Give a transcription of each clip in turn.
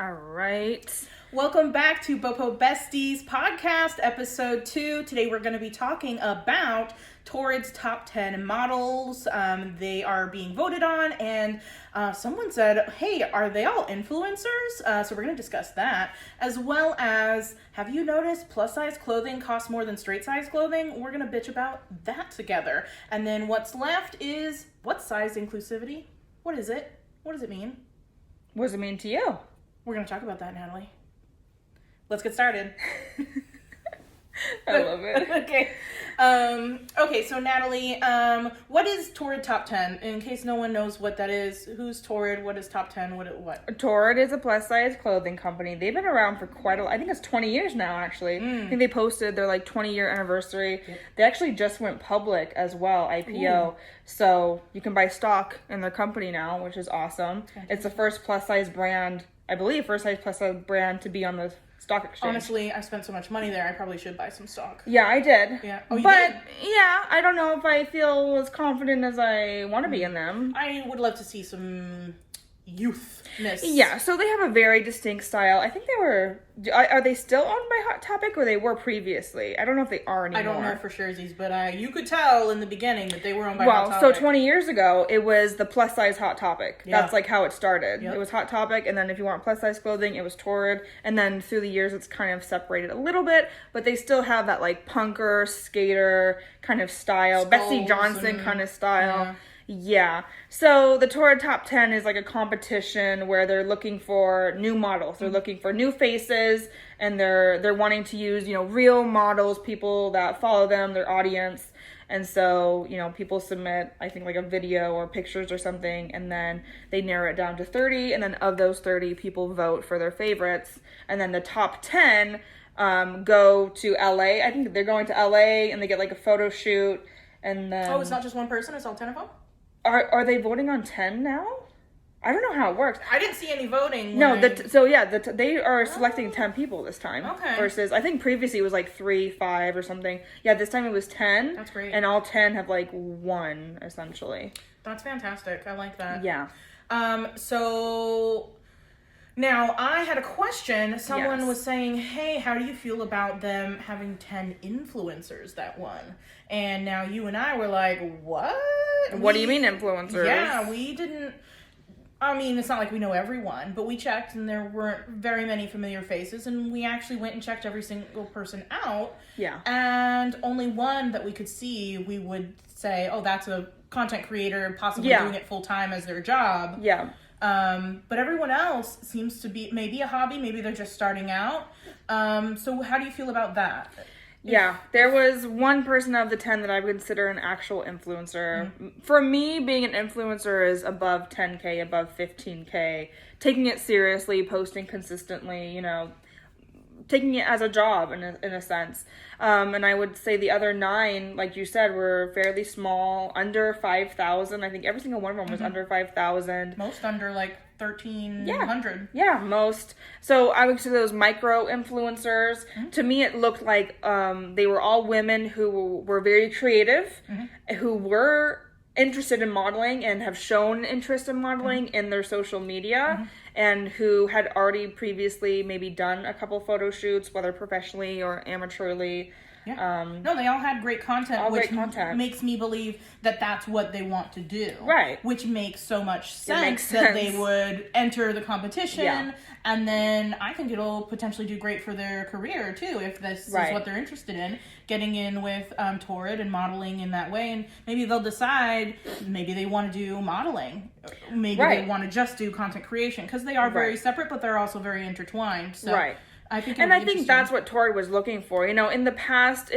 All right. Welcome back to BoPo Besties podcast, episode 2. Today we're going to be talking about Torrid's top 10 models. They are being voted on, and someone said, hey, are they all influencers? So we're going to discuss that, as well as, have you noticed plus-size clothing costs more than straight-size clothing? We're going to bitch about that together. And then what's left is, what's size inclusivity? What is it? What does it mean? What does it mean to you? We're going to talk about that, Natalie. Let's get started. I love it. Okay, so Natalie, what is Torrid Top 10? In case no one knows what that is, who's Torrid? What is Top 10? What? Torrid is a plus-size clothing company. They've been around for quite a while. I think it's 20 years now, actually. I think they posted their, 20-year anniversary. Yep. They actually just went public as well, IPO. Ooh. So you can buy stock in their company now, which is awesome. Okay. It's the first plus-size brand, I believe, plus-size brand to be on the stock exchange. Honestly, I spent so much money there, I probably should buy some stock. Yeah, I did. Yeah. Oh, you but, did? Yeah, I don't know if I feel as confident as I want to be in them. I would love to see some youthness. Yeah, so they have a very distinct style. I think they were... Are they still owned by Hot Topic, or they were previously? I don't know if they are anymore. I don't know for surezies, but you could tell in the beginning that they were owned by Hot Topic. Well, so 20 years ago, it was the plus-size Hot Topic. Yeah. That's how it started. Yep. It was Hot Topic, and then if you want plus-size clothing, it was Torrid. And then through the years, it's kind of separated a little bit, but they still have that, punker, skater kind of style. Skulls Betsy Johnson kind of style. Yeah. So the Torrid Top 10 is a competition where they're looking for new models. They're looking for new faces, and they're wanting to use, real models, people that follow them, their audience. And so, people submit, I think, a video or pictures or something, and then they narrow it down to 30, and then of those 30, people vote for their favorites. And then the top 10 go to LA. I think they're going to LA, and they get a photo shoot, and then... Oh, it's not just one person, it's all 10 of them? Are they voting on 10 now? I don't know how it works. I didn't see any voting. No, they are selecting 10 people this time. Okay. Versus, I think previously it was 3, 5 or something. Yeah, this time it was 10. That's great. And all 10 have one, essentially. That's fantastic. I like that. Yeah. So... Now, I had a question. Someone was saying, hey, how do you feel about them having 10 influencers that won? And now you and I were like, what? What do you mean influencers? Yeah, we didn't... I mean, it's not like we know everyone, but we checked and there weren't very many familiar faces, and we actually went and checked every single person out. Yeah. And only one that we could see, we would say, oh, that's a content creator possibly doing it full-time as their job. Yeah. But everyone else seems to be maybe a hobby, maybe they're just starting out. So how do you feel about that? Yeah, there was one person of the 10 that I would consider an actual influencer. Mm-hmm. For me, being an influencer is above 10K, above 15K. Taking it seriously, posting consistently, taking it as a job in a sense. And I would say the other 9, like you said, were fairly small, under 5,000. I think every single one of them was under 5,000. Most under 1,300. Yeah, most. So I would consider those micro influencers. Mm-hmm. To me, it looked like they were all women who were very creative, who were interested in modeling and have shown interest in modeling in their social media, and who had already previously maybe done a couple photo shoots, whether professionally or amateurly. Yeah. No, they all had great content, which makes me believe that that's what they want to do. Right. Which makes so much sense that they would enter the competition, and then I think it'll potentially do great for their career, too, if this is what they're interested in, getting in with Torrid and modeling in that way, and maybe they'll decide maybe they want to do modeling. Maybe they want to just do content creation, because they are very separate, but they're also very intertwined. So. Right. I think that's what Torrid was looking for. In the past,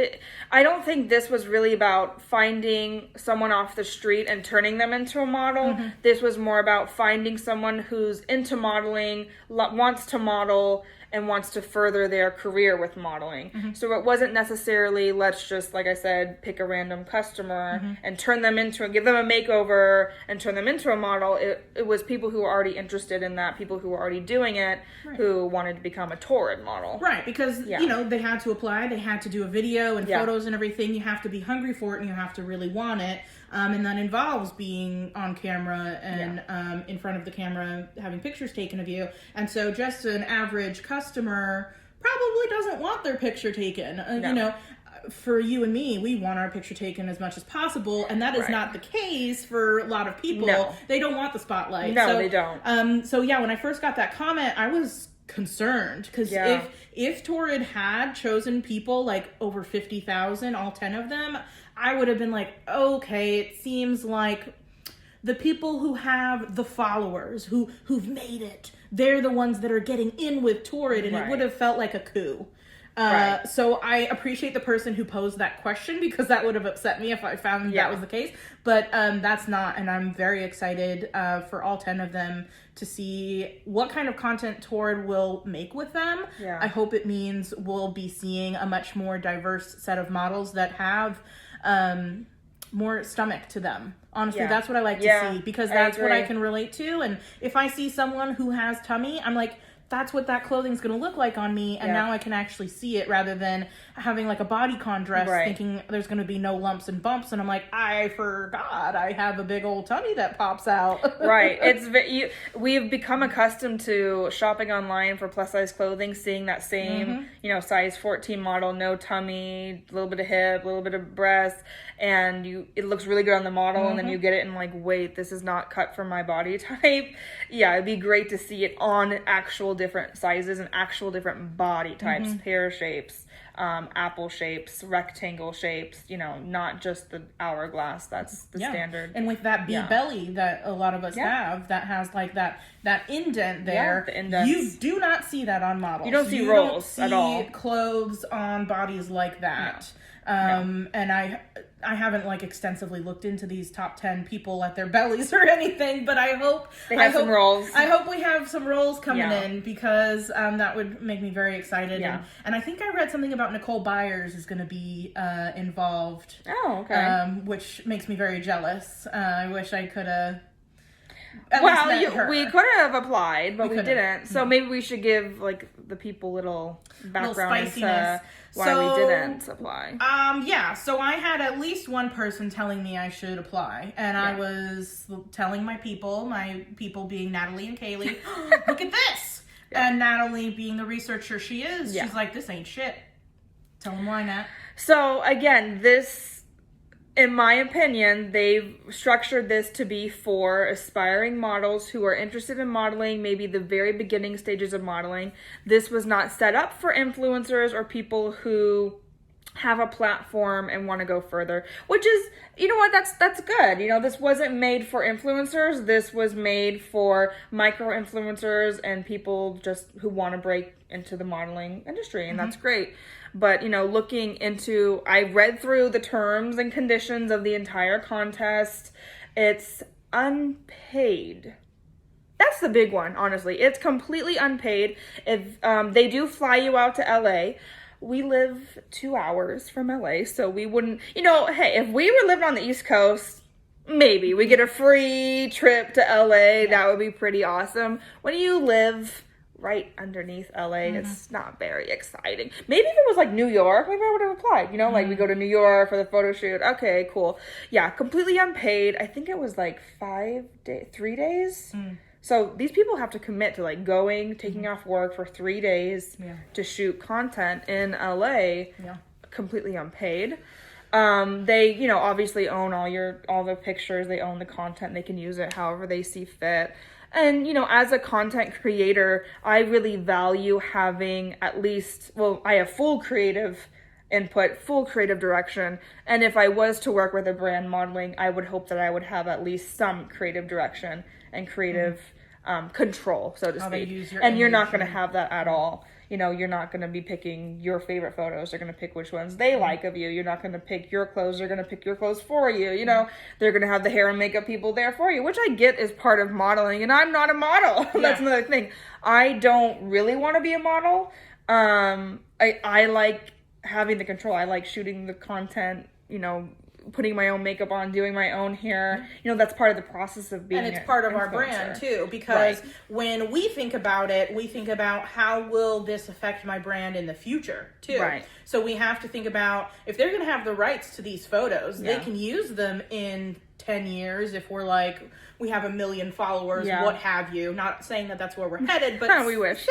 I don't think this was really about finding someone off the street and turning them into a model. This was more about finding someone who's into modeling, wants to model, and wants to further their career with modeling. Mm-hmm. So it wasn't necessarily, let's just, like I said, pick a random customer Mm-hmm. and give them a makeover and turn them into a model. It was people who were already interested in that, people who were already doing it, Right. who wanted to become a Torrid model. Right, because, you know, they had to apply, they had to do a video and photos and everything. You have to be hungry for it and you have to really want it. And that involves being on camera and in front of the camera, having pictures taken of you. And so just an average customer probably doesn't want their picture taken. No. You know, for you and me, we want our picture taken as much as possible. And that is not the case for a lot of people. No. They don't want the spotlight. No, they don't. So yeah, when I first got that comment, I was concerned because if Torrid had chosen people like over 50,000, all 10 of them, I would have been like, okay, it seems like the people who have the followers, who've made it, they're the ones that are getting in with Torrid, and it would have felt like a coup. So I appreciate the person who posed that question, because that would have upset me if I found that was the case. But that's not, and I'm very excited for all 10 of them to see what kind of content Torrid will make with them. Yeah. I hope it means we'll be seeing a much more diverse set of models that have more stomach to them. Honestly, that's what I like to see, because that's what I can relate to. And if I see someone who has tummy, I'm like, that's what that clothing's going to look like on me, and now I can actually see it, rather than having like a bodycon dress thinking there's going to be no lumps and bumps, and I'm like, I forgot I have a big old tummy that pops out. Right. We've become accustomed to shopping online for plus size clothing, seeing that same, size 14 model, no tummy, a little bit of hip, a little bit of breast, and it looks really good on the model, and then you get it and like, wait, this is not cut for my body type. Yeah, it'd be great to see it on actual different sizes and actual different body types, pear shapes, apple shapes, rectangle shapes, not just the hourglass. That's the standard. And with that B belly that a lot of us have, that has like that indent there, the indents. You do not see that on models. You don't see rolls at all. You don't see clothes on bodies like that. No. And I haven't like extensively looked into these top 10 people at their bellies or anything, but I hope they have some rolls. I hope we have some rolls coming in, because that would make me very excited. Yeah. And I think I read something about Nicole Byers is going to be involved. Oh, okay. Which makes me very jealous. I wish I could have. We could have applied, but we didn't. So maybe we should give like the people little background into why we didn't apply. So I had at least one person telling me I should apply, and I was telling my people being Natalie and Kaylee, look at this. And Natalie, being the researcher she is, she's like, this ain't shit. Tell them why, Nat. So again, in my opinion, they've structured this to be for aspiring models who are interested in modeling, maybe the very beginning stages of modeling. This was not set up for influencers or people who have a platform and want to go further, which is, that's good. This wasn't made for influencers. This was made for micro influencers and people just who want to break into the modeling industry, and that's great. But, I read through the terms and conditions of the entire contest. It's unpaid. That's the big one, honestly. It's completely unpaid. If they do fly you out to LA, we live 2 hours from LA, so we wouldn't, hey, if we were living on the East Coast, maybe we get a free trip to LA. That would be pretty awesome. When you live right underneath LA, it's not very exciting. Maybe if it was like New York, maybe I would have applied, like we go to New York for the photo shoot. Okay, cool. Yeah, completely unpaid. I think it was like 3 days. So these people have to commit to like taking off work for 3 days to shoot content in LA, completely unpaid. They, obviously own all the pictures, they own the content, they can use it however they see fit. And, as a content creator, I really value having I have full creative input, full creative direction. And if I was to work with a brand modeling, I would hope that I would have at least some creative direction and creative control, so to speak. And you're not going to have that at all. you're not going to be picking your favorite photos. They're going to pick which ones they like of you. You're not going to pick your clothes. They're going to pick your clothes for you. They're going to have the hair and makeup people there for you, which I get is part of modeling. And I'm not a model. That's another thing. I don't really want to be a model. I like having the control. I like shooting the content, putting my own makeup on, doing my own hair. That's part of the process of being And it's part of our brand too, because when we think about it, we think about how will this affect my brand in the future too. Right. So we have to think about if they're going to have the rights to these photos, they can use them in 10 years if we're like, we have 1 million followers, what have you. Not saying that that's where we're headed, but we wish.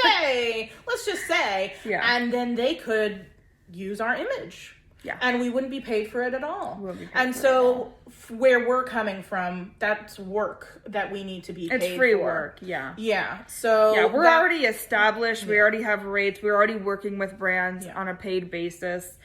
Let's just say, and then they could use our image. Yeah. And we wouldn't be paid for it at all. And so where we're coming from, that's work that we need to be paid for. It's free work, yeah. Yeah. So we're already established. We already have rates. We're already working with brands on a paid basis.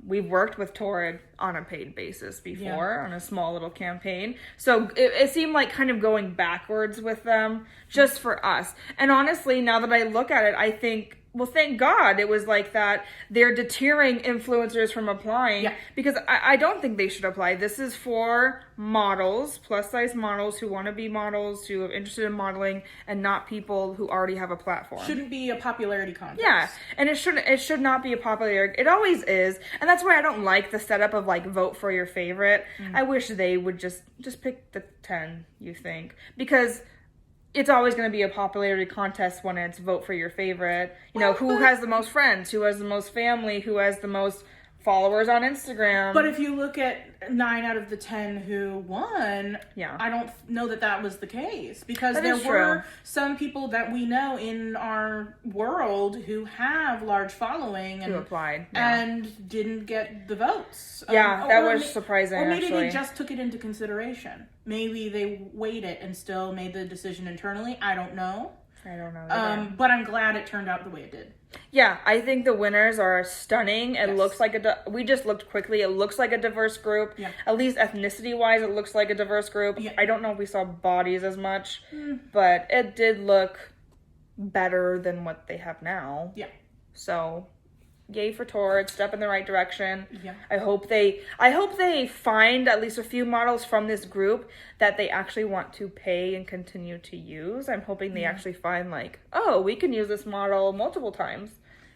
We've worked with Torrid on a paid basis before on a small little campaign. So it seemed like kind of going backwards with them just for us. And honestly, now that I look at it, I think, well, thank God it was like that. They're deterring influencers from applying because I don't think they should apply. This is for models, plus size models who want to be models, who are interested in modeling, and not people who already have a platform. Shouldn't be a popularity contest. Yeah, and it should not be a popularity. It always is, and that's why I don't like the setup of like vote for your favorite. I wish they would just pick the 10 you think, because it's always going to be a popularity contest when it's vote for your favorite. Who has the most friends, who has the most family, who has the most followers on Instagram. But if you look at 9 out of the 10 who won, I don't know that was the case, because there were some people that we know in our world who have large following and who applied and didn't get the votes. That was surprising. Or maybe actually. they just took it into consideration. Maybe they weighed it and still made the decision internally. I don't know. But I'm glad it turned out the way it did. Yeah, I think the winners are stunning. It looks like we just looked quickly. It looks like a diverse group. Yeah. At least ethnicity-wise, it looks like a diverse group. Yeah. I don't know if we saw bodies as much, but it did look better than what they have now. Yeah. So, yay for Torrid, step in the right direction. Yeah. I hope they find at least a few models from this group that they actually want to pay and continue to use. I'm hoping they actually find like, oh, we can use this model multiple times.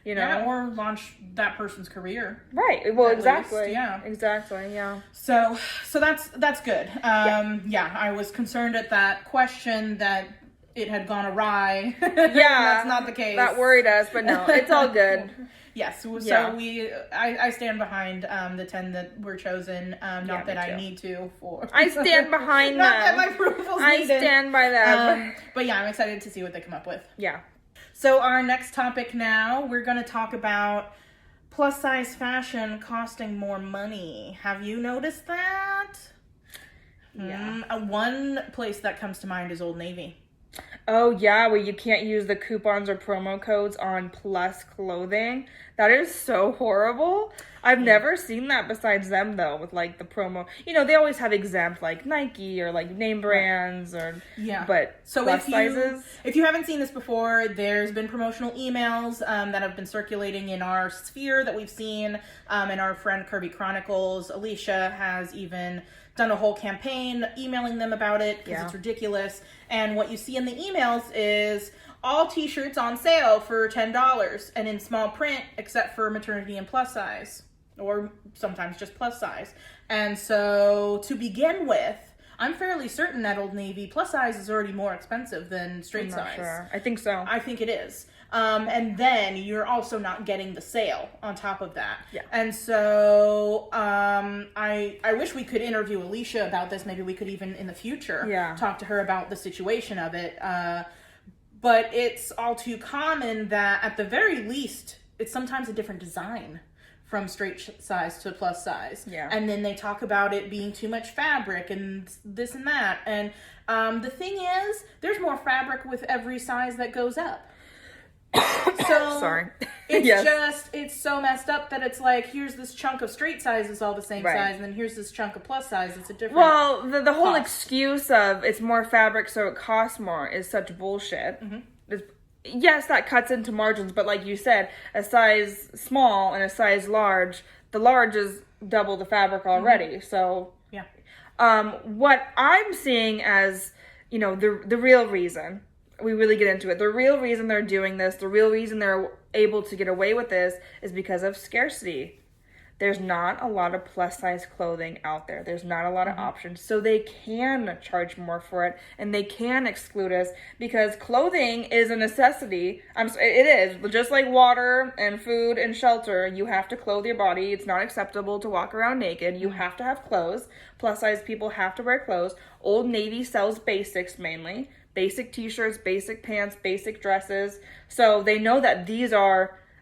Or launch that person's career. Right. Well, exactly. Least. Yeah. Exactly. Yeah. So that's good. I was concerned at that question that it had gone awry. That's not the case. That worried us, but no, it's all good. Yes, so I stand behind the 10 that were chosen. Not that I need to for. I stand behind them. Not that my approval's needed. I stand by them. But I'm excited to see what they come up with. Yeah. So our next topic now, we're going to talk about plus size fashion costing more money. Have you noticed that? Yeah. One place that comes to mind is Old Navy. Oh, yeah, where you can't use the coupons or promo codes on plus clothing. That is so horrible. I've never seen that besides them, though, with, like, the promo. They always have exempt, like, Nike or, like, name brands or... Yeah. But so plus sizes... If you haven't seen this before, there's been promotional emails that have been circulating in our sphere that we've seen. In our friend Curvy Chronicles, Alicia has even done a whole campaign emailing them about it because it's ridiculous. And what you see in the emails is all t-shirts on sale for $10 and in small print except for maternity and plus size, or sometimes just plus size. And so to begin with, I'm fairly certain that Old Navy plus size is already more expensive than straight size. Sure. I think so. I think it is. And then you're also not getting the sale on top of that. Yeah. And so I wish we could interview Alicia about this. Maybe we could even in the future talk to her about the situation of it. But it's all too common that at the very least, it's sometimes a different design from straight size to plus size. Yeah. And then they talk about it being too much fabric and this and that. And the thing is, there's more fabric with every size that goes up. So sorry. It's it's so messed up that it's like, here's this chunk of straight size is all the same size, and then here's this chunk of plus size, it's a different Well, the whole excuse of it's more fabric so it costs more is such bullshit. yes, that cuts into margins, but like you said, a size small and a size large, the large is double the fabric already. So yeah. What I'm seeing as, the real reason, we really get into it, the real reason they're doing this, the real reason they're able to get away with this is because of scarcity. There's not a lot of plus size clothing out there. There's not a lot of options. So they can charge more for it and they can exclude us because clothing is a necessity. It is. Just like water and food and shelter, you have to clothe your body. It's not acceptable to walk around naked. You have to have clothes. Plus size people have to wear clothes. Old Navy sells basics mainly. Basic t-shirts, basic pants, basic dresses. So they know that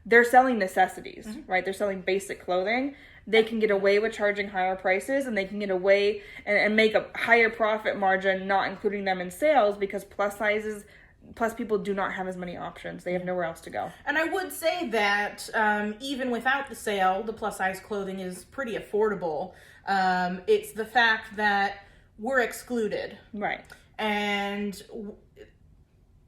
they're selling necessities, right? They're selling basic clothing. They can get away with charging higher prices and they can get away and make a higher profit margin, not including them in sales because plus people do not have as many options. They have nowhere else to go. And I would say that even without the sale, the plus size clothing is pretty affordable. It's the fact that we're excluded. Right. And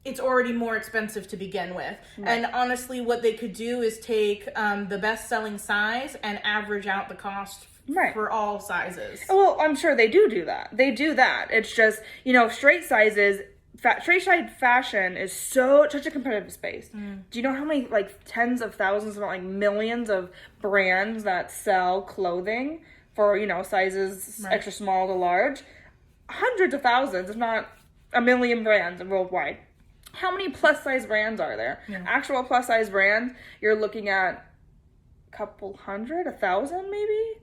it's already more expensive to begin with. Right. And honestly, what they could do is take the best-selling size and average out the cost for all sizes. Well, I'm sure they do that. They do that. It's just, straight sizes, straight size fashion is such a competitive space. Do you know how many, tens of thousands, if not millions of brands that sell clothing for, sizes extra small to large? Hundreds of thousands, if not a million brands worldwide. How many plus size brands are there? Yeah. Actual plus size brands, you're looking at a couple hundred, 1,000 maybe?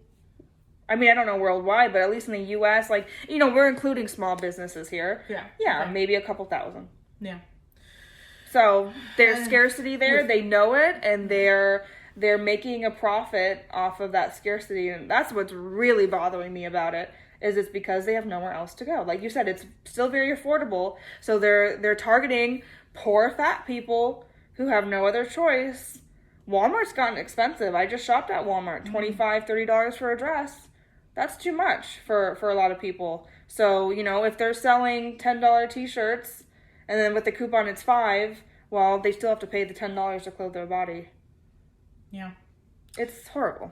I mean, I don't know worldwide, but at least in the U.S., we're including small businesses here. Yeah, okay. Maybe a couple thousand. Yeah. So there's scarcity there. They know it, and they're making a profit off of that scarcity, and that's what's really bothering me about it. It's because they have nowhere else to go. Like you said, it's still very affordable. So they're targeting poor fat people who have no other choice. Walmart's gotten expensive. I just shopped at Walmart. $25, $30 for a dress. That's too much for a lot of people. So, if they're selling $10 t-shirts and then with the coupon it's $5, well, they still have to pay the $10 to clothe their body. Yeah. It's horrible.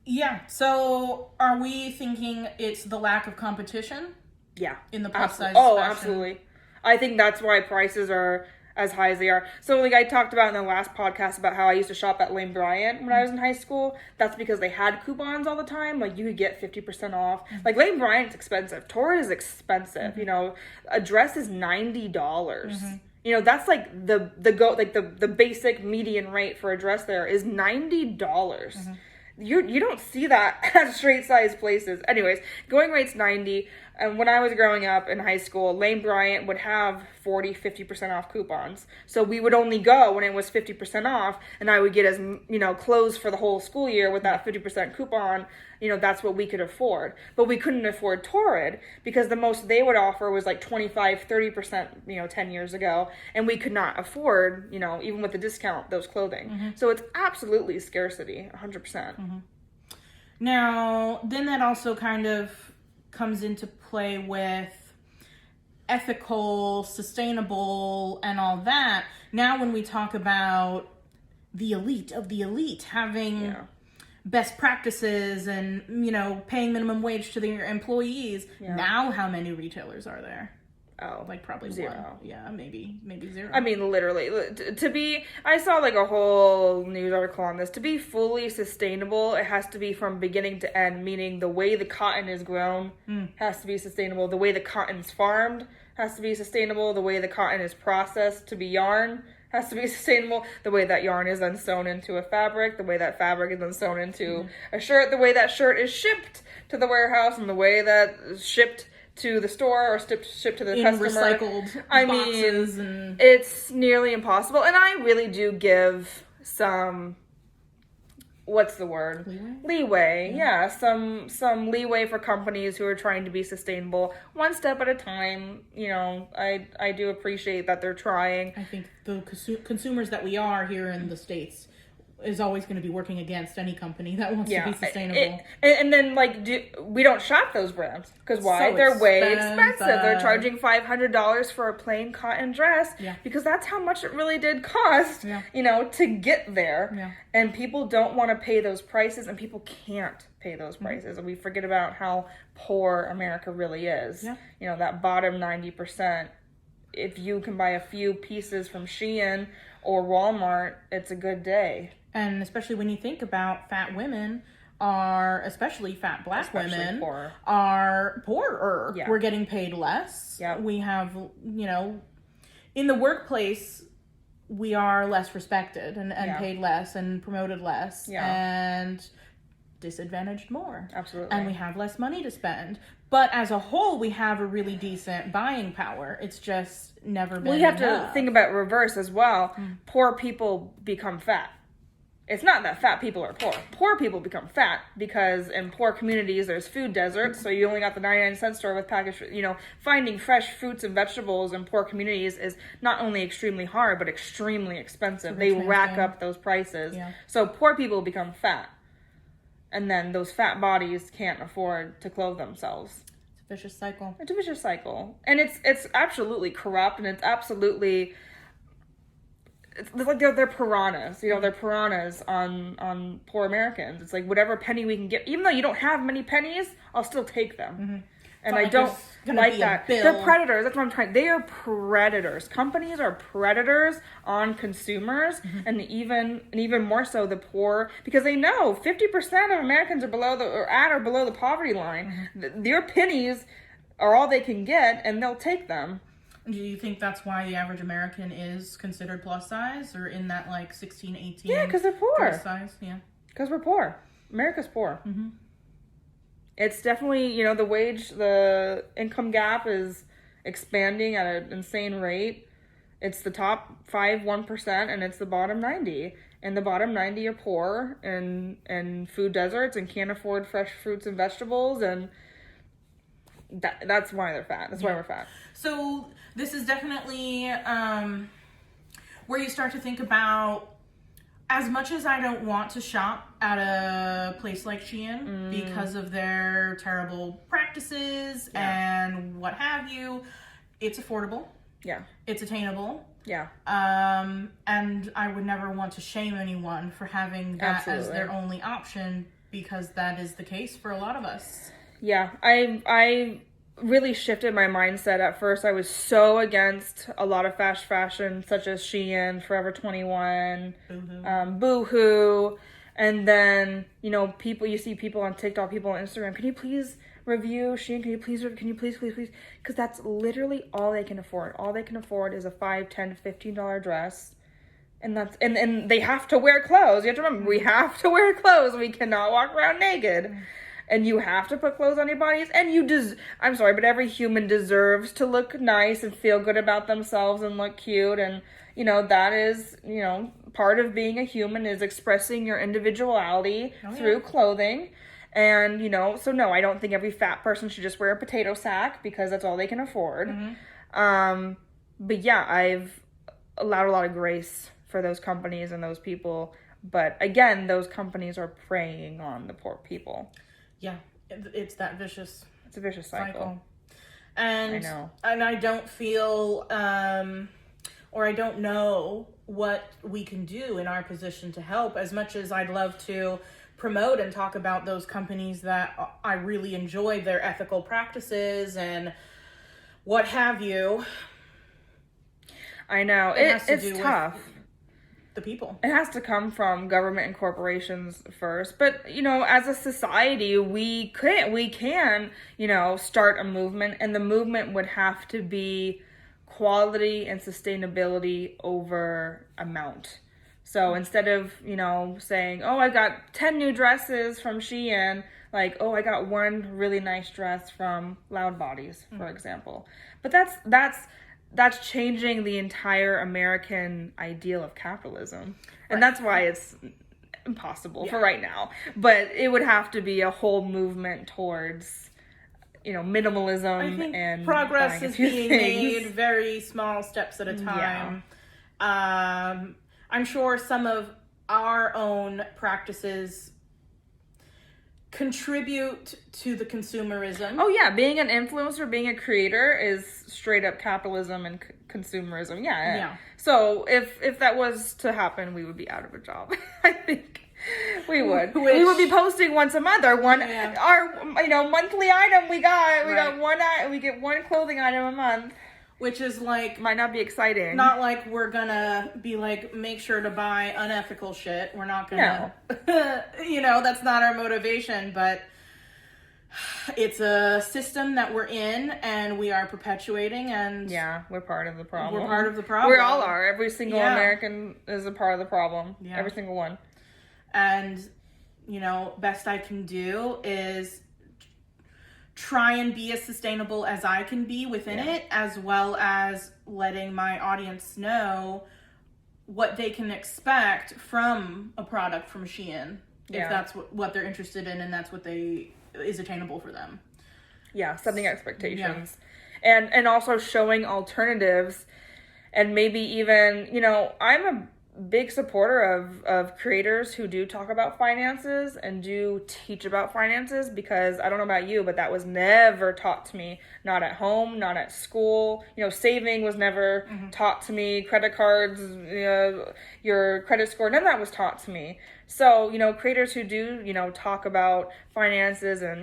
Yeah, so are we thinking it's the lack of competition? Yeah. In the plus size fashion? Absolutely. I think that's why prices are as high as they are. So I talked about in the last podcast about how I used to shop at Lane Bryant when I was in high school. That's because they had coupons all the time. You could get 50% off. Lane Bryant's expensive. Torrid is expensive. A dress is $90. That's the basic median rate for a dress there is $90. You don't see that at straight size places. Anyways, going rate's $90. And when I was growing up in high school, Lane Bryant would have 50% off coupons. So we would only go when it was 50% off, and I would get as, clothes for the whole school year with that 50% coupon. That's what we could afford. But we couldn't afford Torrid because the most they would offer was 25, 30%, 10 years ago. And we could not afford, even with the discount, those clothing. So it's absolutely scarcity, 100%. Now, then that also kind of comes into play with ethical, sustainable, and all that. Now when we talk about the elite of the elite having best practices and, paying minimum wage to their employees, now how many retailers are there? Oh, probably 0. one. Yeah, maybe 0. I mean, literally, I saw a whole news article on this. To be fully sustainable, it has to be from beginning to end, meaning the way the cotton is grown has to be sustainable. The way the cotton's farmed has to be sustainable. The way the cotton is processed to be yarn has to be sustainable. The way that yarn is then sewn into a fabric, the way that fabric is then sewn into a shirt, the way that shirt is shipped to the warehouse, and the way that is shipped to the store or shipped to the customer. Recycled boxes. It's nearly impossible. And I really do give some, what's the word? Leeway. Yeah, some leeway for companies who are trying to be sustainable one step at a time. I do appreciate that they're trying. I think the consumers that we are here in the States, is always going to be working against any company that wants to be sustainable. And then, like, we don't shop those brands. Because why? So they're way expensive. They're charging $500 for a plain cotton dress. Yeah. Because that's how much it really did cost, you know, to get there. Yeah. And people don't want to pay those prices, and people can't pay those prices. And we forget about how poor America really is. Yeah. You know, that bottom 90%. If you can buy a few pieces from Shein or Walmart, it's a good day. And especially when you think about fat women especially fat black women, poor. are poorer. Yeah. We're getting paid less. Yeah. We have, you know, in the workplace, we are less respected and paid less and promoted less and disadvantaged more. Absolutely. And we have less money to spend. But as a whole, we have a really decent buying power. It's just never been We have enough. to think about reverse as well. Poor people become fat. It's not that fat people are poor. Poor people become fat because in poor communities there's food deserts, so you only got the 99-cent store with packaged, you know, finding fresh fruits and vegetables in poor communities is not only extremely hard, but extremely expensive. They rack up those prices. Yeah. So poor people become fat. And then those fat bodies can't afford to clothe themselves. It's a vicious cycle. It's a vicious cycle. And it's absolutely corrupt, and it's absolutely... It's like they're piranhas, you know, they're piranhas on poor Americans. It's like whatever penny we can get, even though you don't have many pennies, I'll still take them. Mm-hmm. And I don't like that. They're predators. That's what I'm trying. They are predators. Companies are predators on consumers, and even more so the poor, because they know 50% of Americans are at or below the poverty line. Their pennies are all they can get, and they'll take them. Do you think that's why the average American is considered plus size, or in that like 16, 18? Yeah, because they're poor. Plus size, yeah. Because we're poor. America's poor. Mm-hmm. It's definitely, you know, the income gap is expanding at an insane rate. It's the top 1%, and it's the bottom 90. And the bottom 90 are poor and food deserts and can't afford fresh fruits and vegetables, and that's why they're fat. That's why we're fat. So this is definitely where you start to think about, as much as I don't want to shop at a place like Shein because of their terrible practices and what have you, it's affordable. Yeah. It's attainable. Yeah. And I would never want to shame anyone for having that as their only option, because that is the case for a lot of us. Yeah. I really shifted my mindset. At first, I was so against a lot of fast fashion, such as Shein, Forever 21, Boohoo, and then, you know, you see people on TikTok, people on Instagram, can you please review Shein? Can you please, because that's literally all they can afford. All they can afford is a $5, $10, $15 dress. And that's, and they have to wear clothes. You have to remember, we have to wear clothes. We cannot walk around naked. And you have to put clothes on your bodies, and I'm sorry, but every human deserves to look nice and feel good about themselves and look cute. And, you know, that is, you know, part of being a human is expressing your individuality through clothing. And, you know, so no, I don't think every fat person should just wear a potato sack because that's all they can afford. Mm-hmm. But yeah, I've allowed a lot of grace for those companies and those people. But again, those companies are preying on the poor people. Yeah, it's that vicious. It's a vicious cycle. And I know. And I don't feel, or I don't know what we can do in our position to help, as much as I'd love to promote and talk about those companies that I really enjoy their ethical practices and what have you. I know. It's tough. The people. It has to come from government and corporations first. But, you know, as a society, we can, you know, start a movement, and the movement would have to be quality and sustainability over amount. So instead of, you know, saying, oh, I got 10 new dresses from Shein, like, oh, I got one really nice dress from Loud Bodies, for example. But that's changing the entire American ideal of capitalism. And that's why it's impossible for right now. But it would have to be a whole movement towards, you know, minimalism. I think and progress is being made very small steps at a time. Yeah. I'm sure some of our own practices contribute to the consumerism. Oh yeah, being an influencer, being a creator is straight up capitalism and consumerism. Yeah. So if that was to happen, we would be out of a job. I think we would. We would be posting once a month. Our monthly item we get one clothing item a month. Which is like... Might not be exciting. Not like we're gonna be like, make sure to buy unethical shit. We're not gonna... No. That's not our motivation, but it's a system that we're in and we are perpetuating, and... Yeah, we're part of the problem. We're part of the problem. We all are. Every single American is a part of the problem. Yeah. Every single one. And, best I can do is... try and be as sustainable as I can be within it, as well as letting my audience know what they can expect from a product from Shein, if that's what they're interested in and that's what is attainable for them. Yeah, setting expectations. Yeah. And also showing alternatives, and maybe even, I'm a big supporter of creators who do talk about finances and do teach about finances, because I don't know about you, but that was never taught to me. Not at home, not at school. Saving was never taught to me. Credit cards, your credit score, none of that was taught to me. So, creators who do, talk about finances and,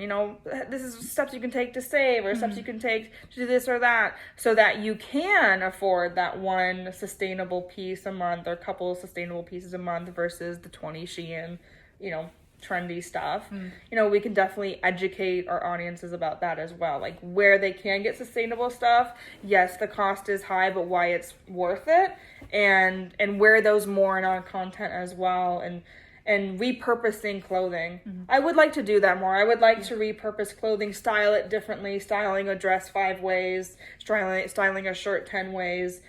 this is steps you can take to save, or steps you can take to do this or that, so that you can afford that one sustainable piece a month or couple of sustainable pieces a month versus the 20 Shein, trendy stuff. We can definitely educate our audiences about that as well. Like where they can get sustainable stuff. Yes, the cost is high, but why it's worth it, and wear those more in our content as well. And repurposing clothing. I would like to do that more. I would like to repurpose clothing, style it differently, styling a dress 5 ways, styling a shirt 10 ways.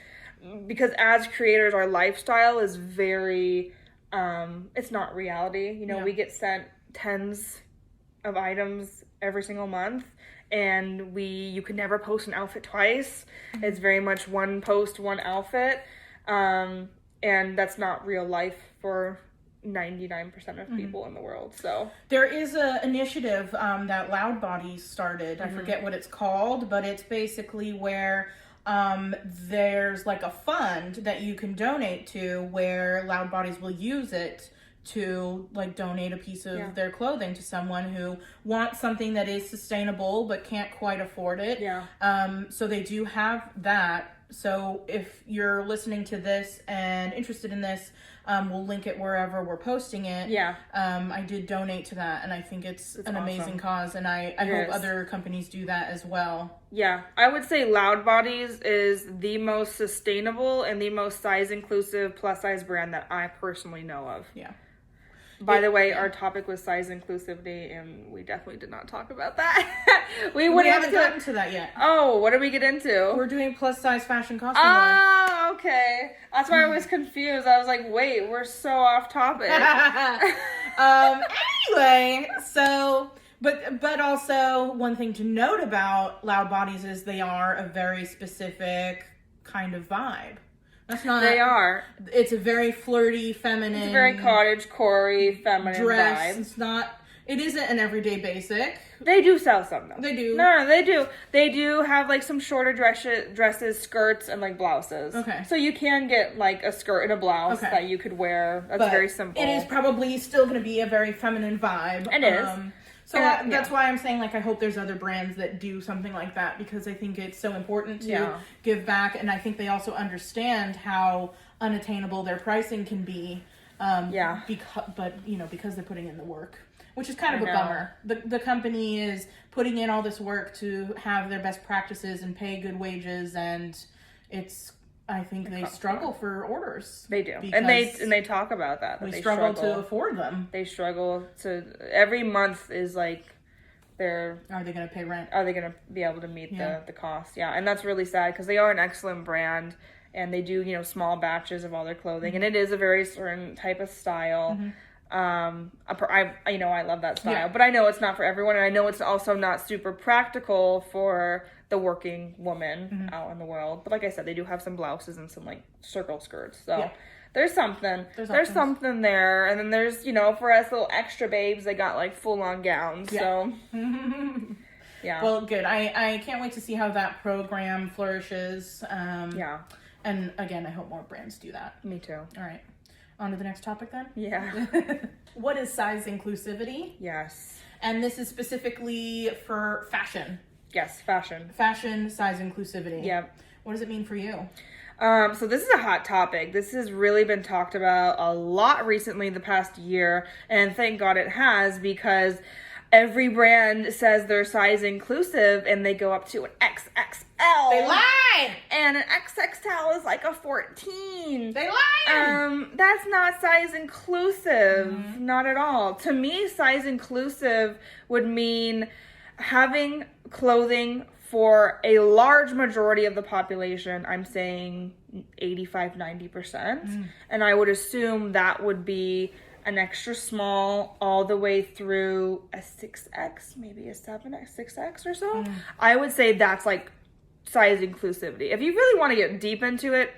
Because as creators, our lifestyle is very, it's not reality. We get sent tens of items every single month, and you can never post an outfit twice. It's very much one post, one outfit. And that's not real life for 99% of people in the world. So there is a initiative that Loud Bodies started. I forget what it's called, but it's basically where there's like a fund that you can donate to, where Loud Bodies will use it to like donate a piece of their clothing to someone who wants something that is sustainable but can't quite afford it. So they do have that. So if you're listening to this and interested in this, we'll link it wherever we're posting it. I did donate to that, and I think it's an amazing cause, and I hope other companies do that as well. Yeah, I would say Loud Bodies is the most sustainable and the most size inclusive plus size brand that I personally know of. By the way, our topic was size inclusivity, and we definitely did not talk about that. we haven't gotten to that yet. Oh, what did we get into? We're doing plus size fashion costume. Oh, okay. That's why I was confused. I was like, wait, we're so off topic. Anyway, so... But also, one thing to note about Loud Bodies is they are a very specific kind of vibe. That's not... They are. It's a very flirty, feminine... It's a very cottagecore-y, feminine dress. vibe. It's not... It isn't an everyday basic. They do sell some, though. They do. No, they do. They do have, like, some shorter dresses, skirts, and, like, blouses. Okay. So you can get, like, a skirt and a blouse that you could wear. That's very simple. It is probably still going to be a very feminine vibe. It is. So that's why I'm saying, like, I hope there's other brands that do something like that, because I think it's so important to give back, and I think they also understand how unattainable their pricing can be. Because they're putting in the work, which is kind of a bummer. The company is putting in all this work to have their best practices and pay good wages, and I think they struggle for orders. They do, and they talk about that. They struggle to afford them. They struggle to. Every month is like, are they going to pay rent? Are they going to be able to meet the cost? Yeah, and that's really sad, because they are an excellent brand, and they do small batches of all their clothing, and it is a very certain type of style. I love that style, but I know it's not for everyone, and I know it's also not super practical for the working woman out in the world. But like I said, they do have some blouses and some like circle skirts, so There's something there. And then there's, for us little extra babes, they got like full on gowns. Yeah. So yeah. Well, good. I can't wait to see how that program flourishes. Yeah. And again, I hope more brands do that. Me too. All right. On to the next topic then? Yeah. What is size inclusivity? Yes. And this is specifically for fashion. Yes, fashion. Fashion, size inclusivity. Yep. What does it mean for you? So this is a hot topic. This has really been talked about a lot recently the past year, and thank God it has, because every brand says they're size inclusive and they go up to an XXL. They lied! And an XXL is like a 14. They lied! That's not size inclusive. Not at all. To me, size inclusive would mean having clothing for a large majority of the population. I'm saying 85-90%. And I would assume that would be an extra small all the way through a 6X, maybe a 7X, 6X or so. I would say that's like size inclusivity. If you really want to get deep into it,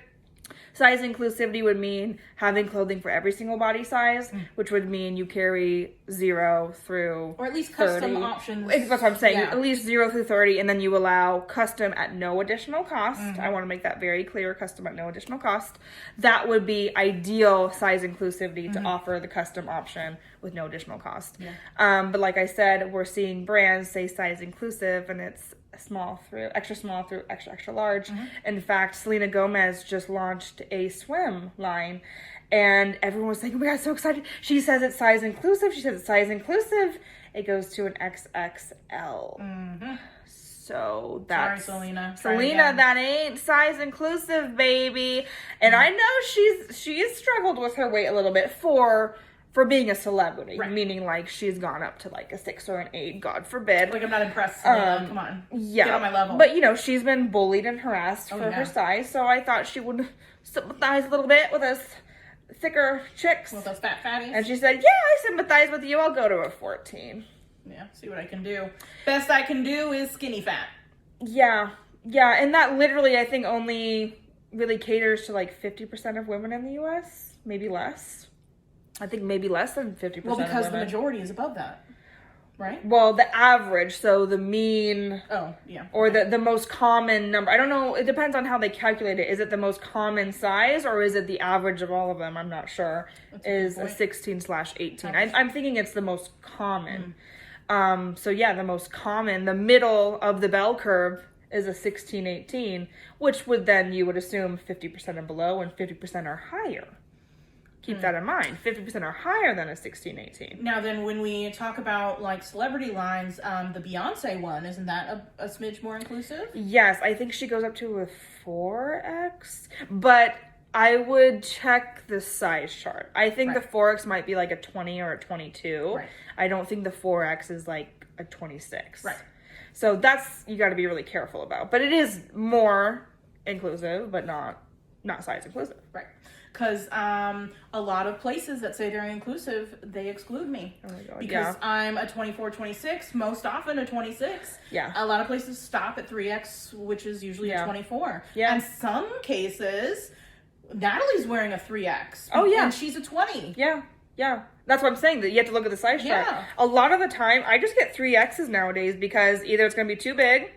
size inclusivity would mean having clothing for every single body size, which would mean you carry 0 through or at least 30. Custom options. That's what I'm saying. Yeah. At least 0 through 30, and then you allow custom at no additional cost. I want to make that very clear, custom at no additional cost. That would be ideal size inclusivity, to offer the custom option with no additional cost. Yeah. But like I said, we're seeing brands say size inclusive, and it's extra small through extra large. In fact, Selena Gomez just launched a swim line, and everyone was like, oh my God, so excited. She says it's size inclusive. It goes to an XXL. So that's... Sorry, Selena. Selena, that ain't size inclusive, baby. And I know she's struggled with her weight a little bit for being a celebrity, meaning like she's gone up to like a 6 or an 8, God forbid. Like, I'm not impressed. Come on. Yeah. Get on my level. But, she's been bullied and harassed for her size, so I thought she would sympathize a little bit with us thicker chicks. With those fat fatties. And she said, yeah, I sympathize with you. I'll go to a 14. Yeah, see what I can do. Best I can do is skinny fat. Yeah. Yeah, and that literally, I think, only really caters to like 50% of women in the U.S., maybe less. I think maybe less than 50%. Well, because the majority is above that, right? Well, the average, so the mean. Oh, yeah. Or the most common number. I don't know. It depends on how they calculate it. Is it the most common size, or is it the average of all of them? I'm not sure. Is a 16/18. I'm thinking it's the most common. So yeah, the most common, the middle of the bell curve is a 16/18, which would then, you would assume 50% are below and 50% are higher. Keep that in mind. 50% are higher than a 16/18. Now then, when we talk about like celebrity lines, the Beyonce one, isn't that a smidge more inclusive? Yes, I think she goes up to a 4X, but I would check the size chart. I think the 4X might be like a 20 or a 22. Right. I don't think the 4X is like a 26. Right. So that's, you got to be really careful about. But it is more inclusive, but not size inclusive. Right. Because a lot of places that say they're inclusive, they exclude me. Oh my God, because I'm a 24, 26, most often a 26. Yeah. A lot of places stop at 3X, which is usually a 24. Yeah. And some cases, Natalie's wearing a 3X. Oh, yeah. And she's a 20. Yeah. Yeah. That's what I'm saying, that you have to look at the size chart. A lot of the time, I just get 3Xs nowadays because either it's going to be too big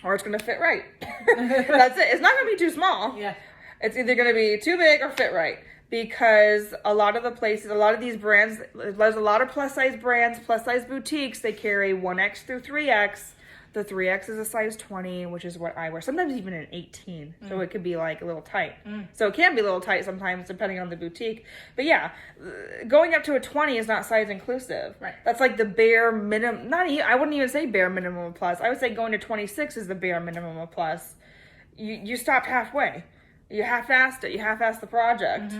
or it's going to fit right. That's it. It's not going to be too small. Yeah. It's either going to be too big or fit right, because a lot of the places, a lot of these brands, there's a lot of plus size brands, plus size boutiques, they carry 1X through 3X. The 3X is a size 20, which is what I wear. Sometimes even an 18. So it could be like a little tight. So it can be a little tight sometimes depending on the boutique. But yeah, going up to a 20 is not size inclusive. Right. That's like the bare minimum. I wouldn't even say bare minimum of plus. I would say going to 26 is the bare minimum of plus. You stopped halfway. You half-assed it. You half-assed the project.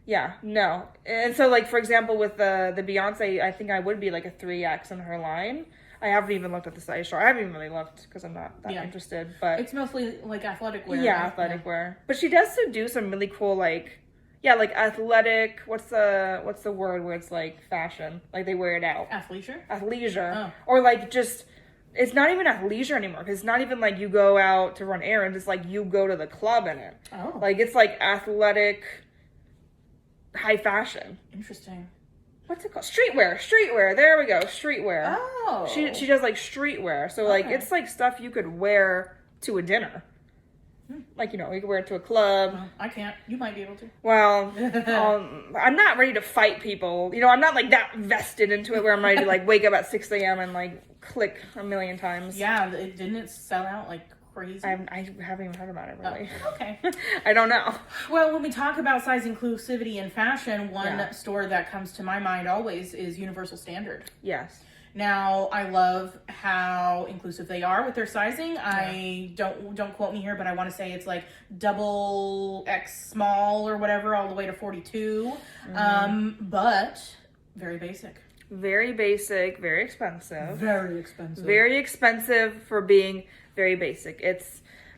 Yeah, no. And so, like, for example, with the Beyonce, I think I would be like a 3X in her line. I haven't even looked at the size chart. I haven't even really looked because I'm not that interested. But it's mostly like athletic wear. Yeah, athletic wear. But she does do some really cool, like athletic. What's the word where it's like fashion? Like they wear it out. Athleisure. Oh. Or like just. It's not even athleisure anymore, because it's not even like you go out to run errands. It's like you go to the club in it. Oh. Like it's like athletic high fashion. Interesting. What's it called? Streetwear. There we go. Streetwear. Oh. She does like streetwear. So like it's like stuff you could wear to a dinner. Like, you could wear it to a club. Well, I can't. You might be able to. Well, I'm not ready to fight people. I'm not like that vested into it where I'm ready to like wake up at 6 a.m. and like click a million times. Yeah, didn't it sell out like crazy? I haven't even heard about it really. Oh, okay. I don't know. Well, when we talk about size inclusivity in fashion, one store that comes to my mind always is Universal Standard. Yes. Now, I love how inclusive they are with their sizing. Yeah. I don't quote me here, but I want to say it's like double X small or whatever, all the way to 42. But very basic. Very basic, very expensive. Very expensive. Very expensive for being very basic.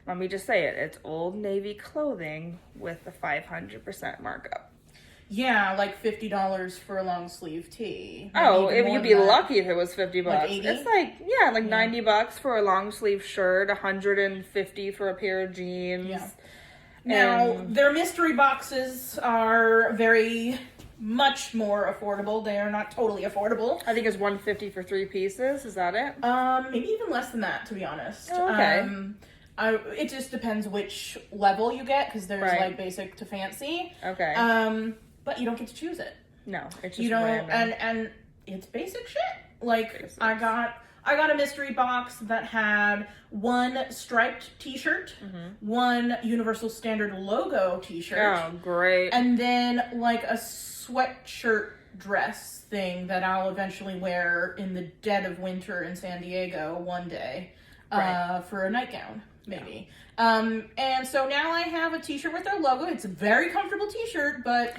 Let me just say it, it's Old Navy clothing with a 500% markup. Yeah, like $50 for a long sleeve tee. Maybe you'd be lucky if it was $50. Like 80? It's like $90 for a long sleeve shirt, $150 for a pair of jeans. Yeah. Now, their mystery boxes are very much more affordable. They are not totally affordable. I think it's $150 for 3 pieces. Is that it? Maybe even less than that, to be honest. Oh, okay. It just depends which level you get, because there's like basic to fancy. Okay. But you don't get to choose it. No, it's just random. And it's basic shit. Like basics. I got a mystery box that had one striped t-shirt, one Universal Standard logo t-shirt. Oh, great. And then like a sweatshirt dress thing that I'll eventually wear in the dead of winter in San Diego one day for a nightgown. Maybe. Yeah. And so now I have a t-shirt with their logo. It's a very comfortable t-shirt, but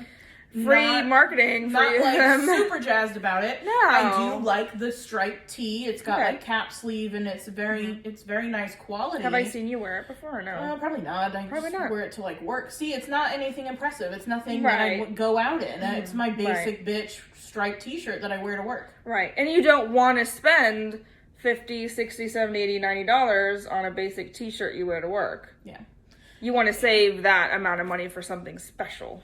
free marketing for you. Not like super jazzed about it. No. I do like the striped tee. It's got like cap sleeve and it's very nice quality. Have I seen you wear it before or no? Probably not. I probably just not. wear it to like work. See, it's not anything impressive. It's nothing that I would go out in. It's my basic bitch striped t-shirt that I wear to work. Right. And you don't want to spend $50, $60, $70, $80, $90 on a basic t-shirt you wear to work. Yeah. You want to save that amount of money for something special.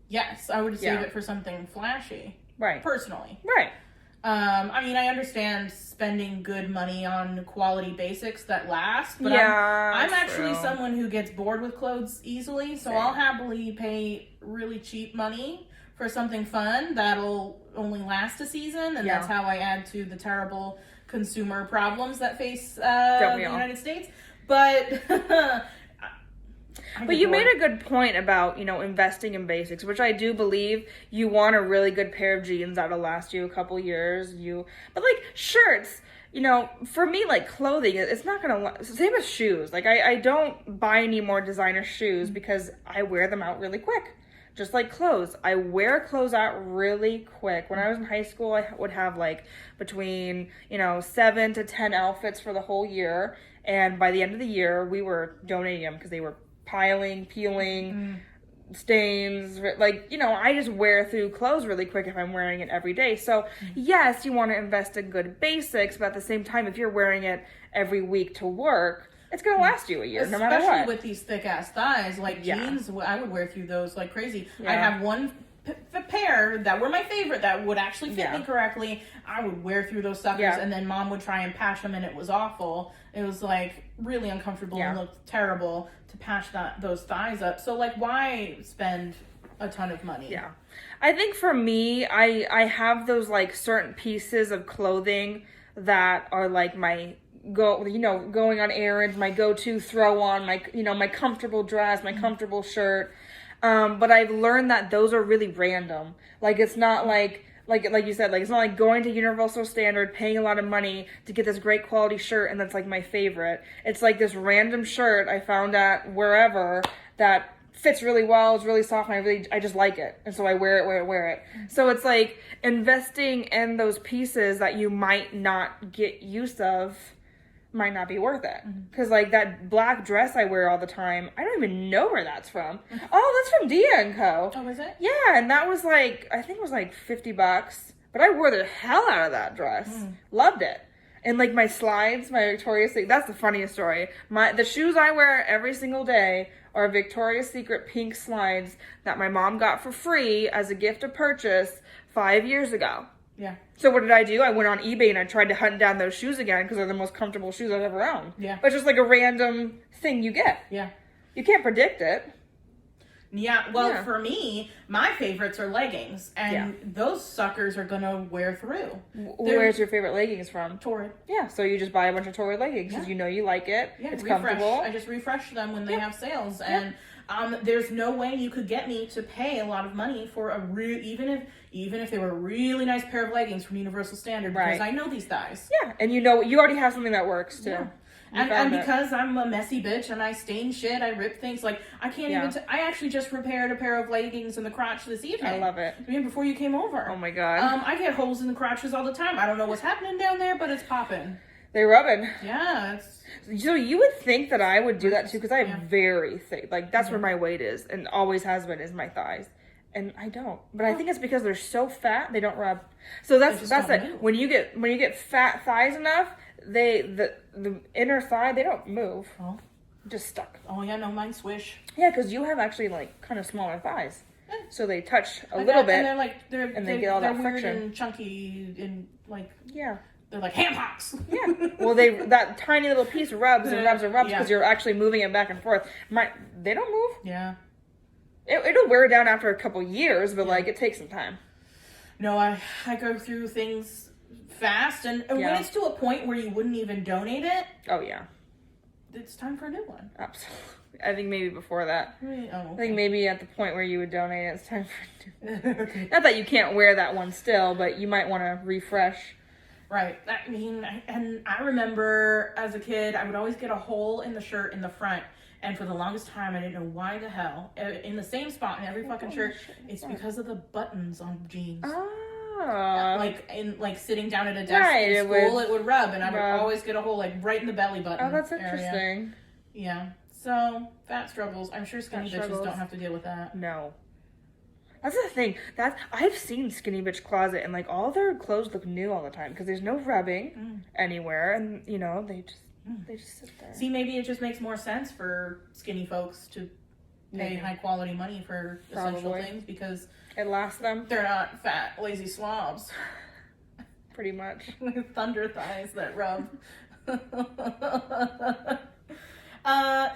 Yes, I would save it for something flashy. Right. Personally. Right. I mean, I understand spending good money on quality basics that last, but I'm actually someone who gets bored with clothes easily, so I'll happily pay really cheap money for something fun that'll only last a season, and that's how I add to the terrible consumer problems that face the United States. But But you made a good point about, investing in basics, which I do believe. You want a really good pair of jeans that'll last you a couple years. But like shirts, for me, like clothing, it's not going to, same as shoes. Like I don't buy any more designer shoes because I wear them out really quick. Just like clothes. I wear clothes out really quick. When I was in high school, I would have like between, 7 to 10 outfits for the whole year. And by the end of the year, we were donating them because they were peeling, stains. Like, I just wear through clothes really quick if I'm wearing it every day. So yes, you want to invest in good basics, but at the same time, if you're wearing it every week to work, it's going to last you a year, no matter what. Especially with these thick-ass thighs, like jeans, I would wear through those like crazy. Yeah. I have one pair that were my favorite that would actually fit me correctly. I would wear through those suckers, and then Mom would try and patch them, and it was awful. It was like really uncomfortable and looked terrible to patch those thighs up. So like, why spend a ton of money? Yeah, I think for me, I have those like certain pieces of clothing that are like my going on errands, my go-to throw on, my comfortable dress, my comfortable shirt. But I've learned that those are really random. Like, it's not like you said, like, it's not like going to Universal Standard, paying a lot of money to get this great quality shirt, and that's like my favorite. It's like this random shirt I found at wherever that fits really well, it's really soft, and I just like it. And so I wear it. So it's like investing in those pieces that you might not get use of might not be worth it. Because like that black dress I wear all the time, I don't even know where that's from. Oh, that's from Dia & Co. Oh, is it? Yeah, and that was like, I think it was like $50, but I wore the hell out of that dress. Loved it. And like my slides, my Victoria's Secret, that's the funniest story. The shoes I wear every single day are Victoria's Secret pink slides that my mom got for free as a gift of purchase 5 years ago. Yeah. So what did I do? I went on eBay and I tried to hunt down those shoes again because they're the most comfortable shoes I've ever owned. Yeah. But it's just like a random thing you get. Yeah. You can't predict it. Yeah, well, for me, my favorites are leggings, and those suckers are gonna wear through. Where's your favorite leggings from? Torrid. Yeah, so you just buy a bunch of Torrid leggings because you know you like it. Yeah, it's comfortable. I just refresh them when they have sales, and there's no way you could get me to pay a lot of money for even if they were a really nice pair of leggings from Universal Standard, because I know these thighs. Yeah, and you already have something that works too. Yeah. And because I'm a messy bitch and I stain shit, I rip things. Like, I can't even... I actually just repaired a pair of leggings in the crotch this evening. I love it. I mean, before you came over. Oh my God. I get holes in the crotches all the time. I don't know what's happening down there, but it's popping. They're rubbing. Yeah, So you would think that I would do that too, because I have very thick... Like, that's where my weight is, and always has been, is my thighs. And I don't. But I think it's because they're so fat, they don't rub. So that's it. When you get fat thighs enough... The inner thigh, they don't move. Oh. Just stuck. Oh, yeah, no, mine swish. Yeah, because you have actually, like, kind of smaller thighs. So they touch a little bit. And they're like, they get all that weird friction. And chunky and, like... Yeah. They're like ham hocks. Yeah. Well, that tiny little piece rubs and rubs and rubs because you're actually moving it back and forth. They don't move. Yeah. It'll wear down after a couple years, but, like, it takes some time. No, I go through things... fast, and when it's to a point where you wouldn't even donate it, it's time for a new one. Absolutely. I think maybe before that. Okay. I think maybe at the point where you would donate it, it's time for a new one. Not that you can't wear that one still, but you might want to refresh. Right. I mean, and I remember as a kid, I would always get a hole in the shirt in the front, and for the longest time, I didn't know why the hell. In the same spot in every fucking shirt, it's because of the buttons on jeans. Like sitting down at a desk in school, it would rub, and I would always get a hole like right in the belly button. Oh, that's interesting. Area. Yeah. So fat struggles. I'm sure skinny bitches don't have to deal with that. No. That's the thing. I've seen Skinny Bitch Closet, and like all their clothes look new all the time because there's no rubbing anywhere, and they just sit there. See, maybe it just makes more sense for skinny folks to pay high quality money for essential things because it lasts them. They're not fat, lazy slobs. Pretty much. Thunder thighs that rub.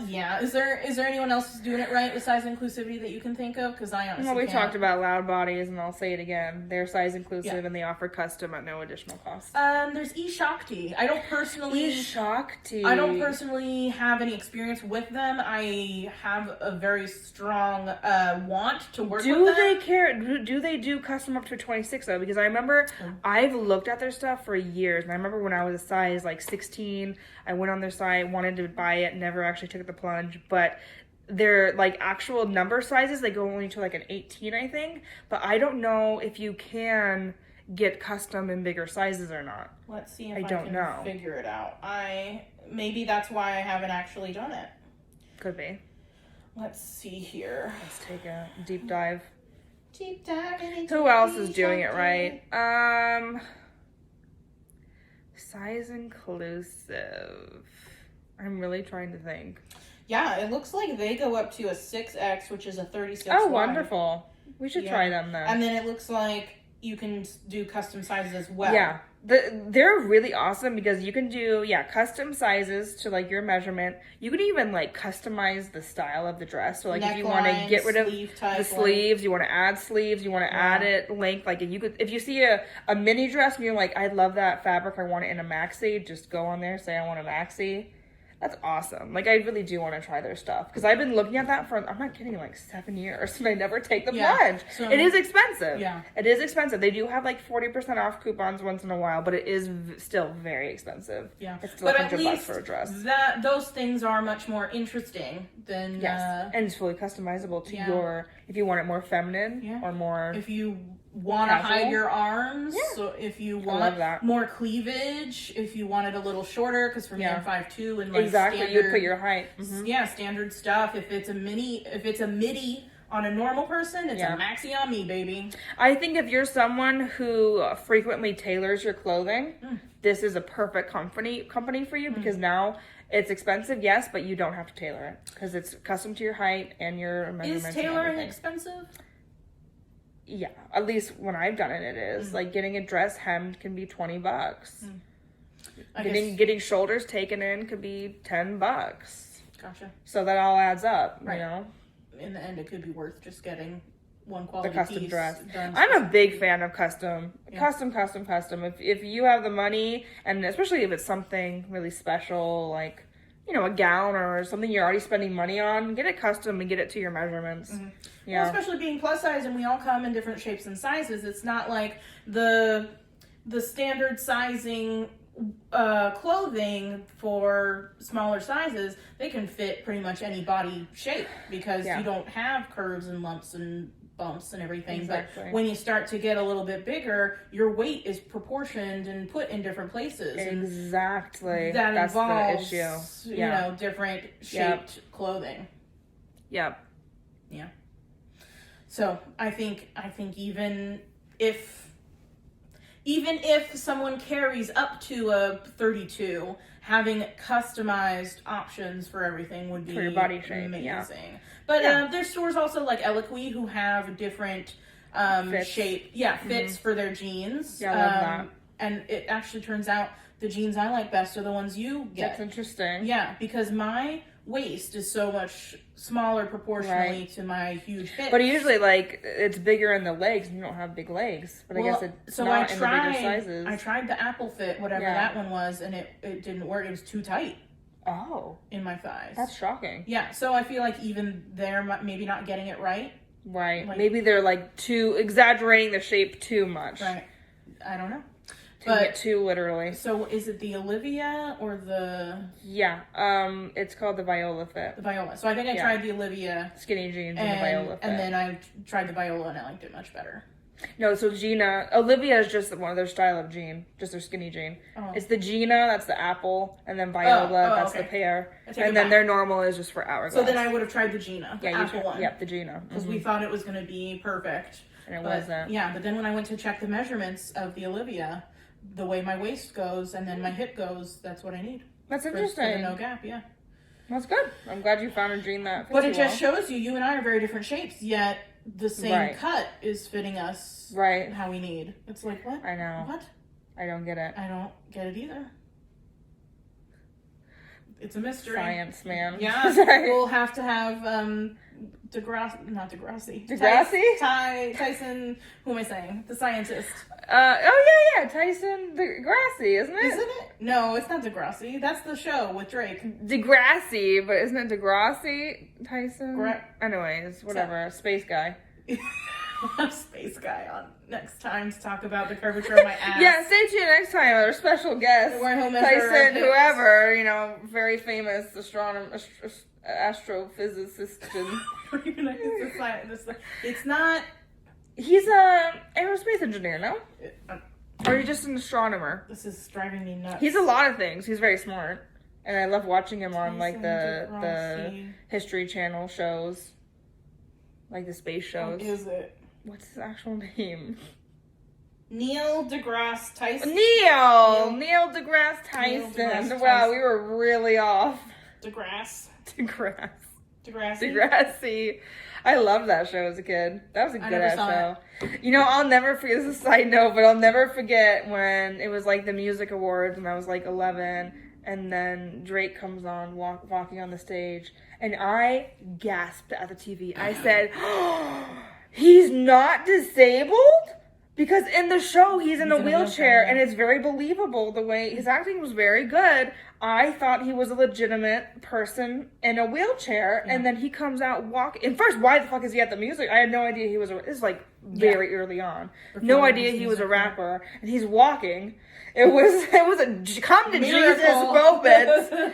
Yeah. Is there anyone else who's doing it right with size inclusivity that you can think of? Because I honestly can't. Talked about Loud Bodies, and I'll say it again. They're size inclusive, and they offer custom at no additional cost. There's eShakti. I don't personally have any experience with them. I have a very strong want to work with them. Do they care? Do they do custom up to 26 though? Because I remember I've looked at their stuff for years, and I remember when I was a size like 16, I went on their site, wanted to buy it, never actually took the plunge, but they're like actual number sizes, they go only to like an 18, I think, but I don't know if you can get custom in bigger sizes or not. Let's see if I can figure it out. Maybe that's why I haven't actually done it. Could be. Let's see here. Let's take a deep dive. Who else is doing it right? Size Inclusive. I'm really trying to think. Yeah, it looks like they go up to a 6X, which is a 36 Oh, wonderful. We should try them then. And then it looks like you can do custom sizes as well. Yeah. They're really awesome because you can do, custom sizes to like your measurement. You can even like customize the style of the dress. So like if you want to get rid of the sleeves, you want to add sleeves, you want to add it length. Like if you see a mini dress and you're like, I love that fabric, I want it in a maxi, just go on there, say I want a maxi. That's awesome. Like, I really do want to try their stuff. Because I've been looking at that for, I'm not kidding, like 7 years. And I never take the plunge. So, it is expensive. Yeah. It is expensive. They do have like 40% off coupons once in a while. But it is still very expensive. Yeah. It's still $100 for a dress. Those things are much more interesting than... Yes. And it's fully customizable to your... If you want it more feminine or more... If you want to hide your arms, so if you want more cleavage, if you want it a little shorter, because for me I'm 5'2" and like exactly, you would put your height. Yeah, standard stuff. If it's a midi on a normal person, it's a maxi on me, baby. I think if you're someone who frequently tailors your clothing, this is a perfect company for you because now it's expensive, yes, but you don't have to tailor it because it's custom to your height and your measurements. Is tailoring expensive? Yeah, at least when I've done it, it is. Like getting a dress hemmed can be $20. Getting shoulders taken in could be $10. Gotcha. So that all adds up, you know. In the end, it could be worth just getting one quality the custom piece dress. Done. I'm a big fan of custom. Custom. If you have the money, and especially if it's something really special, like, you know, a gown or something you're already spending money on, get it custom and get it to your measurements. Yeah. Well, especially being plus size and we all come in different shapes and sizes. It's not like the standard sizing clothing for smaller sizes. They can fit pretty much any body shape because you don't have curves and lumps and bumps and everything. Exactly. But when you start to get a little bit bigger, your weight is proportioned and put in different places. Exactly. That's involves, the issue. You know, different shaped clothing. Yep. Yeah. So I think even if someone carries up to a 32, having customized options for everything would be for your body shape, amazing. But there's stores also like Eloquii who have different fits for their jeans. Yeah, I love that. And it actually turns out the jeans I like best are the ones you get. That's interesting. Yeah, because my waist is so much smaller proportionally to my huge hips. But usually, like, it's bigger in the legs, and you don't have big legs. But I guess it's not in the bigger sizes. I tried the Apple Fit, whatever that one was, and it didn't work. It was too tight. Oh. In my thighs. That's shocking. Yeah, so I feel like even they're maybe not getting it right. Right. Like, maybe they're, like, too exaggerating the shape too much. Right. I don't know. But too literally. So is it the Olivia or the... Yeah. It's called the Viola Fit. The Viola. So I think I tried the Olivia. Skinny jeans and the Viola Fit. And then I tried the Viola and I liked it much better. No, so Olivia is just one of their style of jean. Just their skinny jean. Oh. It's the Gina, that's the apple. And then Viola, that's the pear. And then their normal is just for hourglass. So then I would have tried the Gina, the apple one. Yep, the Gina. Because we thought it was going to be perfect. And it wasn't. Yeah, but then when I went to check the measurements of the Olivia, the way my waist goes and then my hip goes, that's what I need. That's interesting. For the no gap, yeah. That's good. I'm glad you found a jean that fits But it just shows you and I are very different shapes, yet the same cut is fitting us how we need. It's like, what? I know. What? I don't get it. I don't get it either. It's a mystery. Science, man. Yeah. We'll have to have Degrassi. Tyson, who am I saying? The scientist. Tyson Degrassi, isn't it? Isn't it? No, it's not Degrassi. That's the show with Drake. Degrassi, but isn't it Degrassi? Tyson? Anyways, whatever. Space guy. We'll have Space Guy on next time to talk about the curvature of my ass. Yeah, stay tuned next time. Our special guest, Tyson, whoever, you know, very famous astrophysicist. It's not. He's a aerospace engineer, no? Or he's just an astronomer. This is driving me nuts. He's a lot of things. He's very smart, and I love watching him on like the History Channel shows, like the space shows. What is it? What's his actual name? Neil deGrasse Tyson. Neil deGrasse Tyson. Wow, we were really off. Degrassi. I loved that show as a kid. That was a good ass show. You know, I'll never forget, this is a side note, but I'll never forget when it was like the music awards and I was like 11 and then Drake comes on walking on the stage and I gasped at the TV. I said, oh, he's not disabled? Because in the show, he's in a wheelchair, and it's very believable the way his acting was very good. I thought he was a legitimate person in a wheelchair, and then he comes out walking. And first, why the fuck is he at the music? I had no idea he was this is like very early on. No idea he was a rapper, and he's walking. It was a come to Jesus moment.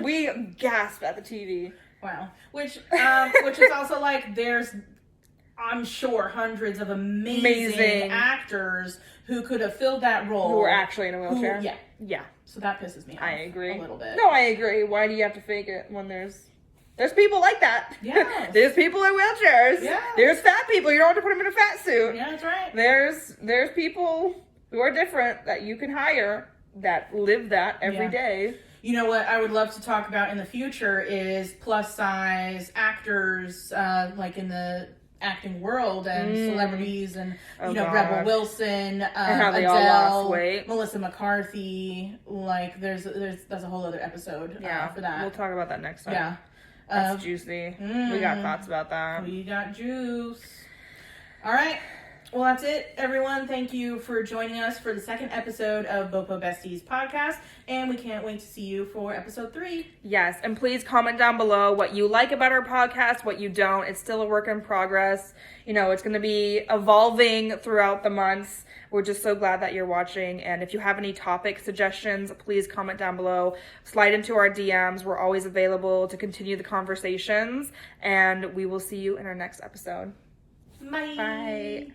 We gasped at the TV. Wow. Which is also like I'm sure hundreds of amazing actors who could have filled that role. Who were actually in a wheelchair. Yeah. So that pisses me off. I agree. A little bit. No, I agree. Why do you have to fake it when there's There's people like that. Yes. There's people in wheelchairs. Yes. There's fat people. You don't have to put them in a fat suit. Yeah, that's right. There's people who are different that you can hire that live that every day. You know what I would love to talk about in the future is plus size actors, like in the acting world and celebrities and Rebel Wilson, and how they Adele, all lost weight. Melissa McCarthy. Like that's a whole other episode for that. We'll talk about that next time. Yeah. That's juicy. We got thoughts about that. We got juice. All right. Well, that's it, everyone. Thank you for joining us for the second episode of BoPo Besties podcast, and we can't wait to see you for episode 3. Yes, and please comment down below what you like about our podcast, what you don't. It's still a work in progress. It's going to be evolving throughout the months. We're just so glad that you're watching, and if you have any topic suggestions, please comment down below. Slide into our DMs. We're always available to continue the conversations, and we will see you in our next episode. Bye. Bye.